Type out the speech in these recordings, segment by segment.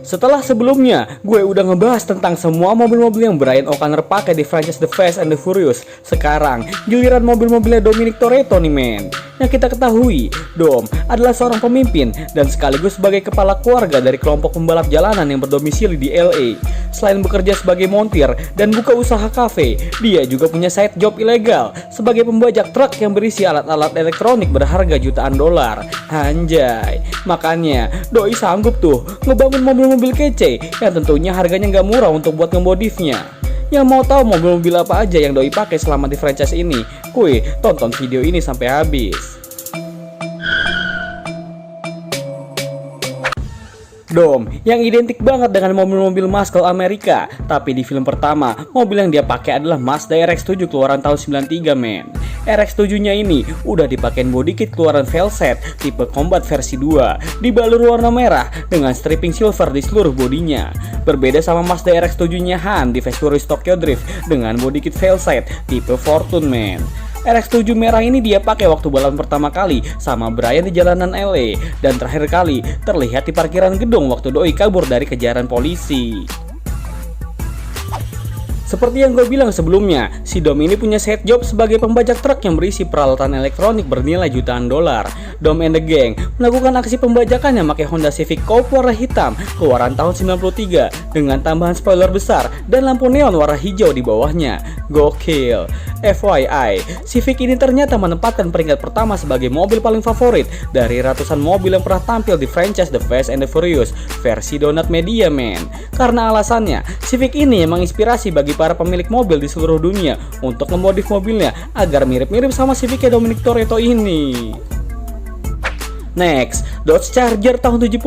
Setelah sebelumnya, gue udah ngebahas tentang semua mobil-mobil yang Brian O'Connor pakai di franchise The Fast and the Furious. Sekarang, giliran mobil-mobilnya Dominic Toretto nih men. Yang kita ketahui, Dom adalah seorang pemimpin dan sekaligus sebagai kepala keluarga dari kelompok pembalap jalanan yang berdomisili di LA. Selain bekerja sebagai montir dan buka usaha kafe, dia juga punya side job ilegal sebagai pembajak truk yang berisi alat-alat elektronik berharga jutaan dolar. Anjay, makanya Doi sanggup tuh ngebangun mobil-mobil kece yang tentunya harganya nggak murah untuk buat ngemodifnya. Yang mau tahu mobil-mobil apa aja yang Doi pakai selama di franchise ini? Kuy, tonton video ini sampai habis. Dom yang identik banget dengan mobil-mobil muscle Amerika, tapi di film pertama mobil yang dia pakai adalah Mazda RX-7 keluaran tahun 93 men. RX-7 nya ini udah dipakein body kit keluaran Velset tipe Combat versi 2, dibalur warna merah dengan stripping silver di seluruh bodinya. Berbeda sama Mazda RX-7 nya Han di Fast Furious Tokyo Drift dengan body kit Velset tipe Fortune men. RX-7 merah ini dia pakai waktu balapan pertama kali sama Brian di jalanan LA dan terakhir kali terlihat di parkiran gedung waktu Doi kabur dari kejaran polisi. Seperti yang gue bilang sebelumnya, si Dom ini punya side job sebagai pembajak truk yang berisi peralatan elektronik bernilai jutaan dolar. Dom and the Gang melakukan aksi pembajakannya pakai Honda Civic Coupe warna hitam keluaran tahun 93 dengan tambahan spoiler besar dan lampu neon warna hijau di bawahnya. Gokil. FYI, Civic ini ternyata menempatkan peringkat pertama sebagai mobil paling favorit dari ratusan mobil yang pernah tampil di franchise The Fast and the Furious versi Donut Media men. Karena alasannya, Civic ini yang menginspirasi bagi para pemilik mobil di seluruh dunia untuk memodif mobilnya agar mirip-mirip sama Civicnya Dominic Toretto ini. Next, Dodge Charger tahun 70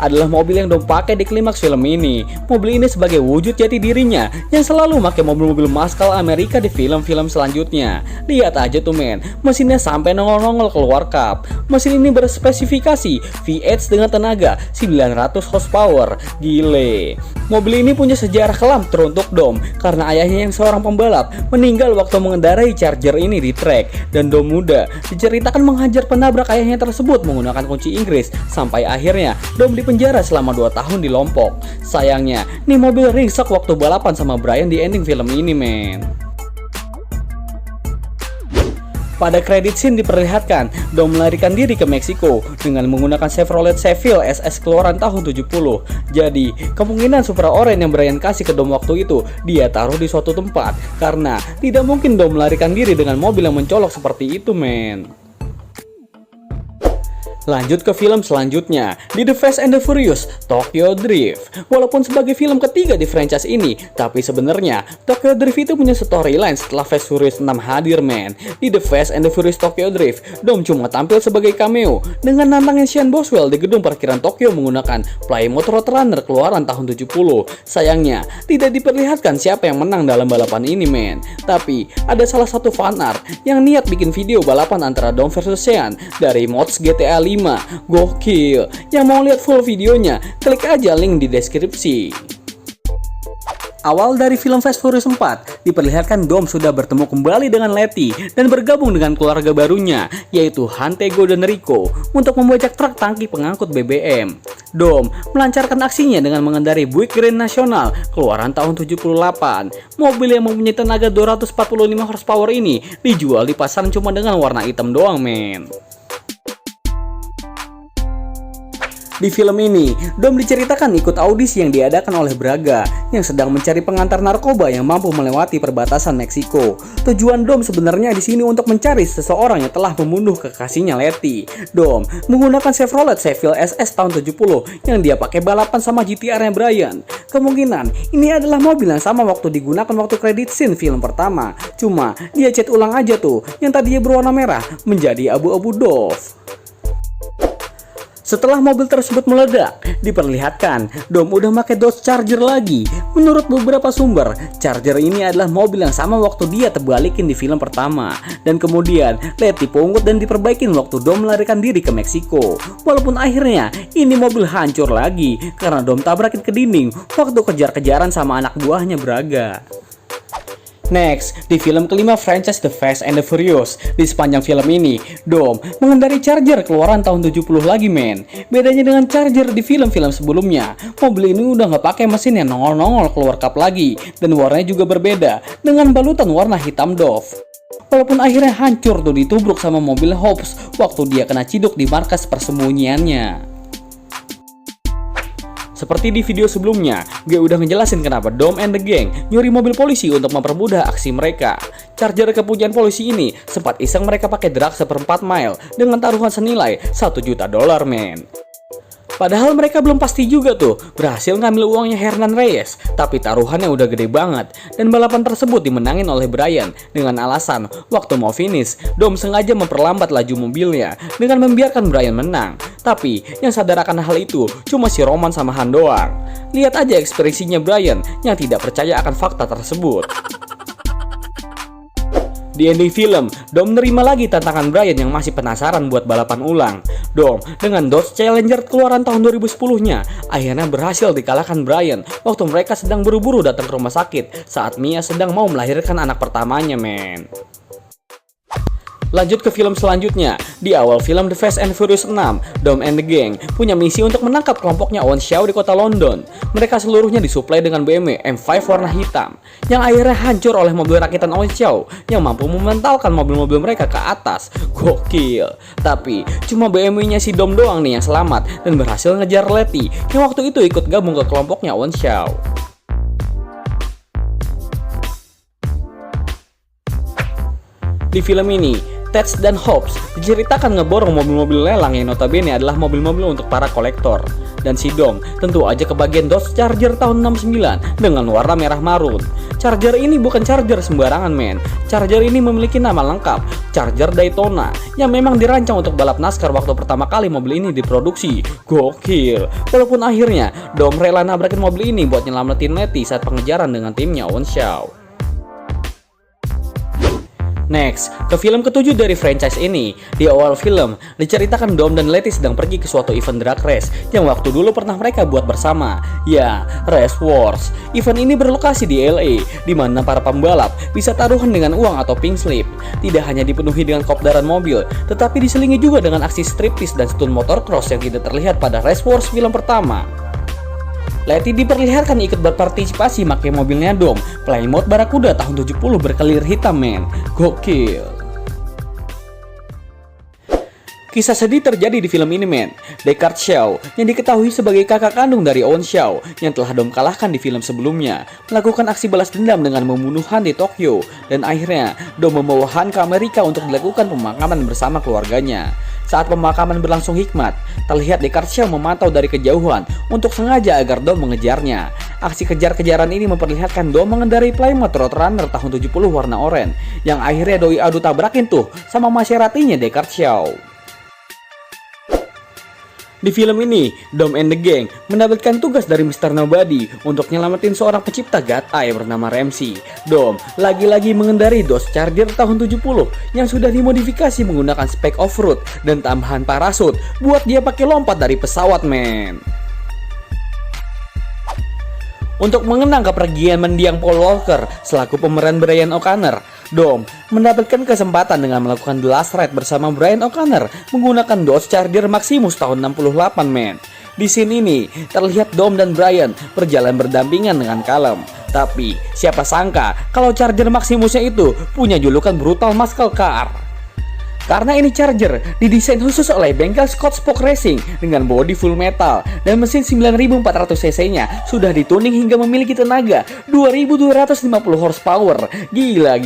adalah mobil yang Dom pakai di klimaks film ini. Mobil ini sebagai wujud jati dirinya yang selalu pakai mobil-mobil muscle Amerika di film-film selanjutnya. Lihat aja tuh men, mesinnya sampai nongol-nongol keluar kap. Mesin ini berspesifikasi V8 dengan tenaga 900 horsepower. Gile. Mobil ini punya sejarah kelam teruntuk Dom karena ayahnya yang seorang pembalap meninggal waktu mengendarai Charger ini di trek, dan Dom muda diceritakan menghajar penabrak ayahnya tersebut menggunakan kunci Inggris sampai akhirnya Dom dipenjara selama 2 tahun di Lombok. Sayangnya, nih mobil ringsek waktu balapan sama Brian di ending film ini men. Pada kredit scene diperlihatkan Dom melarikan diri ke Meksiko dengan menggunakan Chevrolet Seville SS keluaran tahun 70. Jadi, kemungkinan Supra Orange yang Brian kasih ke Dom waktu itu dia taruh di suatu tempat karena tidak mungkin Dom melarikan diri dengan mobil yang mencolok seperti itu men. Lanjut ke film selanjutnya, di The Fast and the Furious Tokyo Drift. Walaupun sebagai film ketiga di franchise ini, tapi sebenarnya Tokyo Drift itu punya storyline setelah Fast Furious 6 hadir men. Di The Fast and the Furious Tokyo Drift, Dom cuma tampil sebagai cameo dengan nantangin Sean Boswell di gedung parkiran Tokyo menggunakan Plymouth Roadrunner keluaran tahun 70. Sayangnya, tidak diperlihatkan siapa yang menang dalam balapan ini men. Tapi, ada salah satu fan art yang niat bikin video balapan antara Dom versus Sean dari mods GTA 5. Gokil. Yang mau lihat full videonya, klik aja link di deskripsi. Awal dari film Fast Furious 4 diperlihatkan Dom sudah bertemu kembali dengan Letty dan bergabung dengan keluarga barunya yaitu Han, Tego, dan Rico untuk membajak truk tangki pengangkut BBM. Dom melancarkan aksinya dengan mengendarai Buick Grand National keluaran tahun 78. Mobil yang mempunyai tenaga 245 horsepower ini dijual di pasaran cuma dengan warna hitam doang men. Di film ini, Dom diceritakan ikut audisi yang diadakan oleh Braga yang sedang mencari pengantar narkoba yang mampu melewati perbatasan Meksiko. Tujuan Dom sebenarnya di sini untuk mencari seseorang yang telah membunuh kekasihnya Letty. Dom menggunakan Chevrolet Seville SS tahun 70 yang dia pakai balapan sama GTR-nya Brian. Kemungkinan ini adalah mobil yang sama waktu digunakan waktu kredit scene film pertama. Cuma dia cat ulang aja tuh yang tadinya berwarna merah menjadi abu-abu Dove. Setelah mobil tersebut meledak, diperlihatkan Dom udah pakai Dodge Charger lagi. Menurut beberapa sumber, Charger ini adalah mobil yang sama waktu dia terbalikin di film pertama. Dan kemudian, Letty pungut dan diperbaikin waktu Dom melarikan diri ke Meksiko. Walaupun akhirnya, ini mobil hancur lagi karena Dom tabrakin ke dinding waktu kejar-kejaran sama anak buahnya Braga. Next, di film kelima franchise The Fast and the Furious. Di sepanjang film ini, Dom mengendarai Charger keluaran tahun 70 lagi men. Bedanya dengan Charger di film-film sebelumnya, mobil ini udah nggak pakai mesin yang nongol-nongol keluar kap lagi, dan warnanya juga berbeda dengan balutan warna hitam doff. Walaupun akhirnya hancur tuh ditubruk sama mobil Hobbs waktu dia kena ciduk di markas persembunyiannya. Seperti di video sebelumnya, gue udah ngejelasin kenapa Dom and the Gang nyuri mobil polisi untuk mempermudah aksi mereka. Charger kepunyaan polisi ini sempat iseng mereka pakai drag seperempat mile dengan taruhan senilai $1 juta men. Padahal mereka belum pasti juga tuh berhasil ngambil uangnya Hernan Reyes, tapi taruhannya udah gede banget dan balapan tersebut dimenangin oleh Brian dengan alasan waktu mau finish, Dom sengaja memperlambat laju mobilnya dengan membiarkan Brian menang. Tapi yang sadar akan hal itu cuma si Roman sama Han doang. Lihat aja ekspresinya Brian yang tidak percaya akan fakta tersebut. Di ending film, Dom nerima lagi tantangan Brian yang masih penasaran buat balapan ulang. Dom dengan Dodge Challenger keluaran tahun 2010-nya akhirnya berhasil dikalahkan Brian waktu mereka sedang buru-buru datang ke rumah sakit saat Mia sedang mau melahirkan anak pertamanya men. Lanjut ke film selanjutnya. Di awal film The Fast and Furious 6, Dom and the Gang punya misi untuk menangkap kelompoknya Wen Xiao di kota London. Mereka seluruhnya disuplai dengan BMW M5 warna hitam, yang akhirnya hancur oleh mobil rakitan Wen Xiao yang mampu mementalkan mobil-mobil mereka ke atas. Gokil. Tapi cuma BMW-nya si Dom doang nih yang selamat dan berhasil ngejar Letty yang waktu itu ikut gabung ke kelompoknya Wen Xiao. Di film ini, Ted dan Hobbs diceritakan ngeborong mobil-mobil lelang yang notabene adalah mobil-mobil untuk para kolektor. Dan si Dom tentu aja kebagian Dodge Charger tahun 69 dengan warna merah marun. Charger ini bukan Charger sembarangan men. Charger ini memiliki nama lengkap, Charger Daytona, yang memang dirancang untuk balap NASCAR waktu pertama kali mobil ini diproduksi. Gokil. Walaupun akhirnya Dom rela nabrakin mobil ini buat nyelamatin Letty saat pengejaran dengan timnya Wen Xiao. Next, ke film ketujuh dari franchise ini. Di awal film, diceritakan Dom dan Letty sedang pergi ke suatu event drag race yang waktu dulu pernah mereka buat bersama. Ya, Race Wars. Event ini berlokasi di LA, di mana para pembalap bisa taruhan dengan uang atau pink slip. Tidak hanya dipenuhi dengan kopdaran mobil, tetapi diselingi juga dengan aksi striptease dan stunt motocross yang tidak terlihat pada Race Wars film pertama. Letty diperlihatkan ikut berpartisipasi pakai mobilnya Dom, Plymouth Barracuda tahun 70 berkelir hitam men. Gokil. Kisah sedih terjadi di film ini men. Deckard Shaw yang diketahui sebagai kakak kandung dari Wen Xiao yang telah Dom kalahkan di film sebelumnya melakukan aksi balas dendam dengan membunuh Han di Tokyo, dan akhirnya Dom membawa Han ke Amerika untuk dilakukan pemakaman bersama keluarganya. Saat pemakaman berlangsung hikmat, terlihat Deckard Shaw memantau dari kejauhan untuk sengaja agar Dom mengejarnya. Aksi kejar-kejaran ini memperlihatkan Dom mengendarai Plymouth Roadrunner tahun 70 warna oranye yang akhirnya doi adu tabrakin tuh sama Maseratinya Deckard Shaw. Di film ini, Dom and the Gang mendapatkan tugas dari Mr. Nobody untuk nyelamatin seorang pencipta gatai bernama Ramsey. Dom lagi-lagi mengendarai Dodge Charger tahun 70 yang sudah dimodifikasi menggunakan spek off-road dan tambahan parasut buat dia pakai lompat dari pesawat men. Untuk mengenang kepergian mendiang Paul Walker selaku pemeran Brian O'Connor, Dom mendapatkan kesempatan dengan melakukan The Last Ride bersama Brian O'Connor menggunakan Dodge Charger Maximus tahun 68 men. Di scene ini terlihat Dom dan Brian berjalan berdampingan dengan kalem. Tapi siapa sangka kalau Charger Maximusnya itu punya julukan Brutal Muscle Car. Karena ini Charger didesain khusus oleh bengkel Scott Spoke Racing dengan bodi full metal dan mesin 9400 cc-nya sudah dituning hingga memiliki tenaga 2250 horsepower. Gila.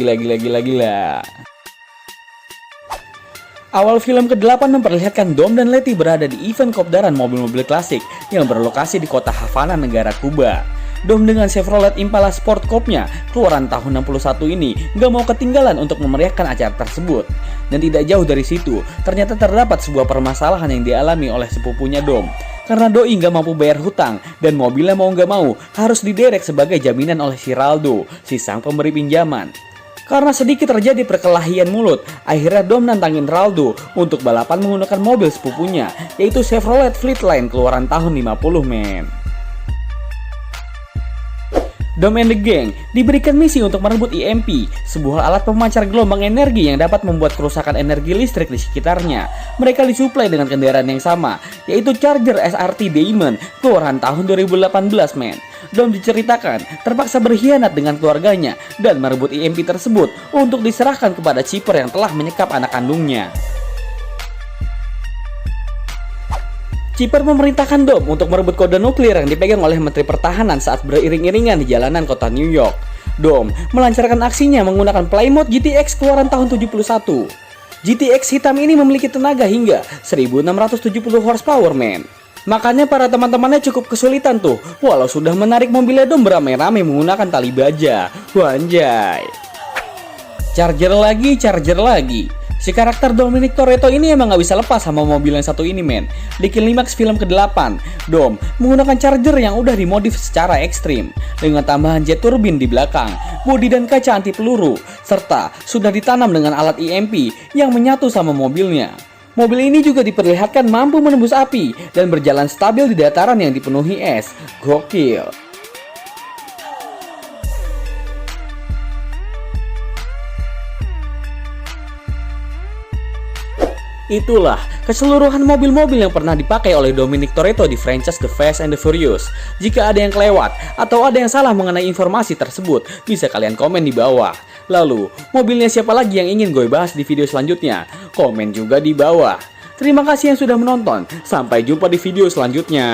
Awal film ke-8 memperlihatkan Dom dan Letty berada di event kopdaran mobil-mobil klasik yang berlokasi di kota Havana, negara Kuba. Dom dengan Chevrolet Impala Sport Coupe-nya keluaran tahun 61 ini gak mau ketinggalan untuk memeriahkan acara tersebut. Dan tidak jauh dari situ, ternyata terdapat sebuah permasalahan yang dialami oleh sepupunya Dom. Karena doi gak mampu bayar hutang dan mobilnya mau gak mau harus diderek sebagai jaminan oleh si Raldo, si sang pemberi pinjaman. Karena sedikit terjadi perkelahian mulut, akhirnya Dom nantangin Raldo untuk balapan menggunakan mobil sepupunya, yaitu Chevrolet Fleetline keluaran tahun 50 men. Dom and the Gang diberikan misi untuk merebut EMP, sebuah alat pemancar gelombang energi yang dapat membuat kerusakan energi listrik di sekitarnya. Mereka disuplai dengan kendaraan yang sama, yaitu Charger SRT Diamond keluaran tahun 2018, men. Dom diceritakan terpaksa berkhianat dengan keluarganya dan merebut EMP tersebut untuk diserahkan kepada Chipper yang telah menyekap anak kandungnya. Chipper memerintahkan Dom untuk merebut kode nuklir yang dipegang oleh Menteri Pertahanan saat beriring-iringan di jalanan kota New York. Dom melancarkan aksinya menggunakan Plymouth GTX keluaran tahun 71. GTX hitam ini memiliki tenaga hingga 1670 horsepower, men. Makanya para teman-temannya cukup kesulitan tuh, walau sudah menarik mobilnya Dom beramai-ramai menggunakan tali baja. Wanjay. Charger lagi. Si karakter Dominic Toretto ini emang gak bisa lepas sama mobil yang satu ini, men. Di klimaks film ke-8, Dom menggunakan Charger yang udah dimodif secara ekstrim dengan tambahan jet turbin di belakang, bodi dan kaca anti peluru, serta sudah ditanam dengan alat EMP yang menyatu sama mobilnya. Mobil ini juga diperlihatkan mampu menembus api dan berjalan stabil di dataran yang dipenuhi es. Gokil. Itulah keseluruhan mobil-mobil yang pernah dipakai oleh Dominic Toretto di franchise The Fast and the Furious. Jika ada yang kelewat atau ada yang salah mengenai informasi tersebut, bisa kalian komen di bawah. Lalu, mobilnya siapa lagi yang ingin gue bahas di video selanjutnya? Komen juga di bawah. Terima kasih yang sudah menonton. Sampai jumpa di video selanjutnya.